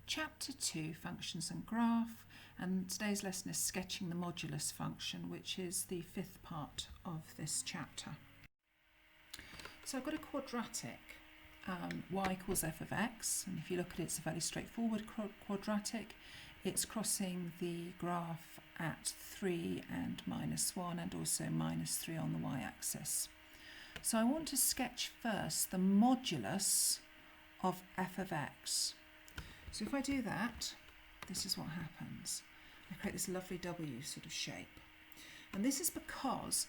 Chapter 2, Functions and Graph, and today's lesson is sketching the modulus function, which is the fifth part of this chapter. So I've got a quadratic, y equals f of x, and if you look at it, it's a fairly straightforward quadratic. It's crossing the graph at 3 and -1 and also -3 on the y-axis. So I want to sketch first the modulus of f of x. So if I do that, this is what happens. I create this lovely W sort of shape. And this is because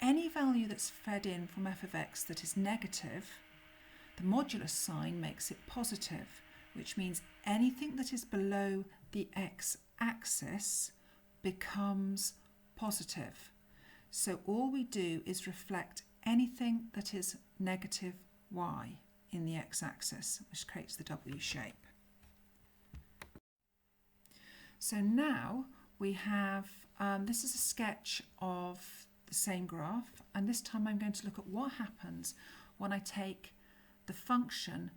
any value that's fed in from f of x that is negative, the modulus sign makes it positive, which means anything that is below the x-axis becomes positive. So all we do is reflect anything that is negative y in the x-axis, which creates the W shape. So now we have, this is a sketch of the same graph, and this time I'm going to look at what happens when I take the function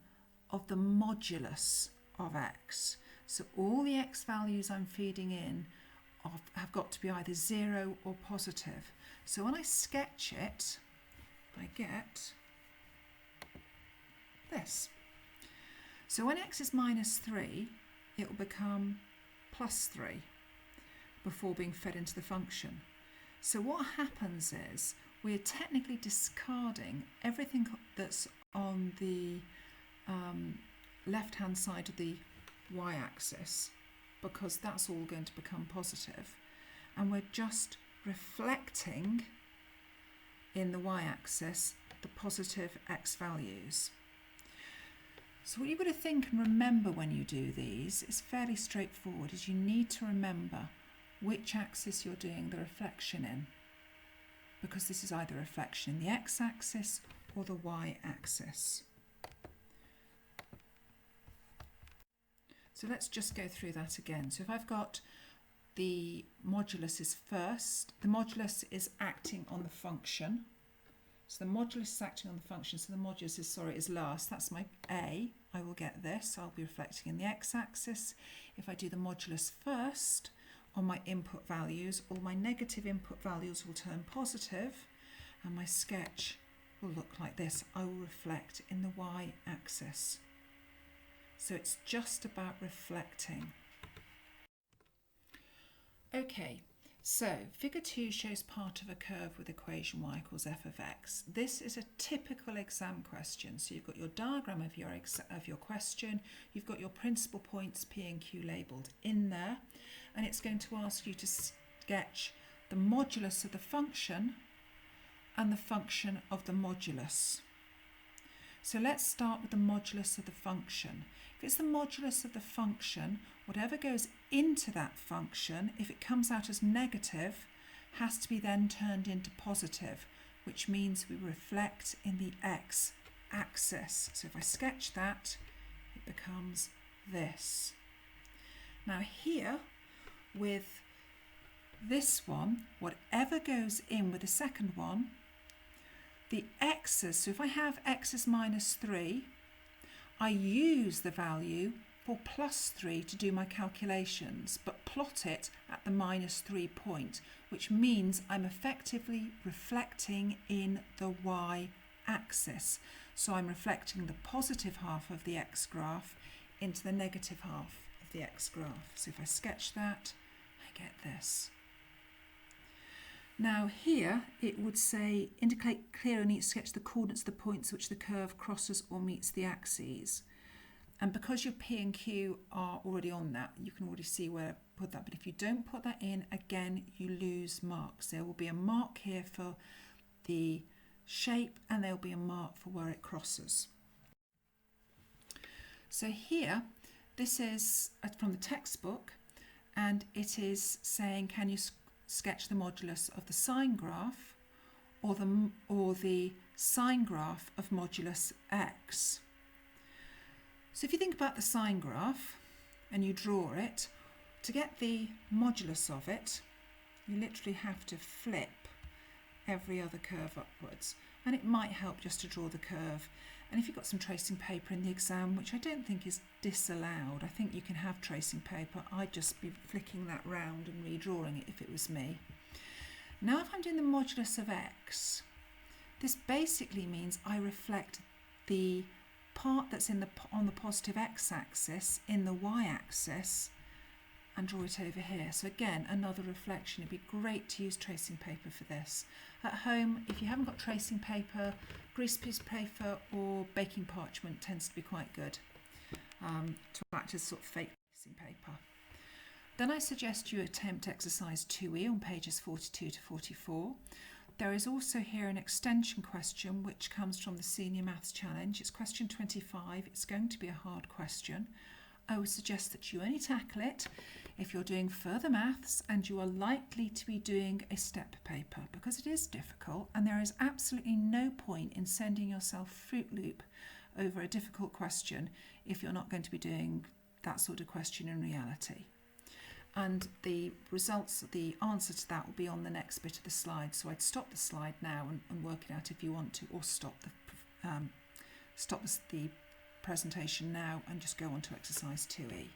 of the modulus of x. So all the x values I'm feeding in have got to be either 0 or positive. So when I sketch it, I get this. So when x is -3, it will become +3 before being fed into the function. So what happens is we're technically discarding everything that's on the left-hand side of the y-axis, because that's all going to become positive, and we're just reflecting in the y-axis the positive x values. So what you've got to think and remember when you do these is fairly straightforward, is you need to remember which axis you're doing the reflection in, because this is either a reflection in the x-axis or the y-axis. So let's just go through that again. So if I've got the modulus is first, the modulus is acting on the function. So the modulus is acting on the function, so the modulus is last. That's my A. I will get this. I'll be reflecting in the x-axis. If I do the modulus first on my input values, all my negative input values will turn positive, and my sketch will look like this. I will reflect in the y-axis. So it's just about reflecting. Okay. So, figure 2 shows part of a curve with equation y equals f of x. This is a typical exam question. So you've got your diagram of your question, you've got your principal points P and Q labelled in there, and it's going to ask you to sketch the modulus of the function and the function of the modulus. So let's start with the modulus of the function. If it's the modulus of the function, whatever goes into that function, if it comes out as negative, has to be then turned into positive, which means we reflect in the x-axis. So if I sketch that, it becomes this. Now here, with this one, whatever goes in with the second one, the x's, so if I have x is -3, I use the value for +3 to do my calculations, but plot it at the -3 point, which means I'm effectively reflecting in the y-axis. So I'm reflecting the positive half of the x graph into the negative half of the x graph. So if I sketch that, I get this. Now here it would say indicate clear and neat sketch the coordinates of the points which the curve crosses or meets the axes. And because your P and Q are already on that, you can already see where to put that. But if you don't put that in, again, you lose marks. There will be a mark here for the shape, and there will be a mark for where it crosses. So here, this is from the textbook, and it is saying, can you sketch the modulus of the sine graph or the sine graph of modulus x. So if you think about the sine graph and you draw it, to get the modulus of it, you literally have to flip every other curve upwards. And it might help just to draw the curve And if you've got some tracing paper in the exam, which I don't think is disallowed, I think you can have tracing paper. I'd just be flicking that round and redrawing it if it was me. Now if I'm doing the modulus of x, this basically means I reflect the part that's on the positive x-axis in the y-axis and draw it over here. So again, another reflection. It'd be great to use tracing paper for this. At home, if you haven't got tracing paper, grease piece of paper or baking parchment tends to be quite good to act as sort of fake tracing paper. Then I suggest you attempt exercise 2E on pages 42 to 44. There is also here an extension question which comes from the Senior Maths Challenge. It's question 25. It's going to be a hard question. I would suggest that you only tackle it if you're doing further maths and you are likely to be doing a step paper, because it is difficult and there is absolutely no point in sending yourself Fruit Loop over a difficult question if you're not going to be doing that sort of question in reality. And the results, the answer to that will be on the next bit of the slide. So I'd stop the slide now and work it out if you want to, or stop the presentation now and just go on to exercise 2E.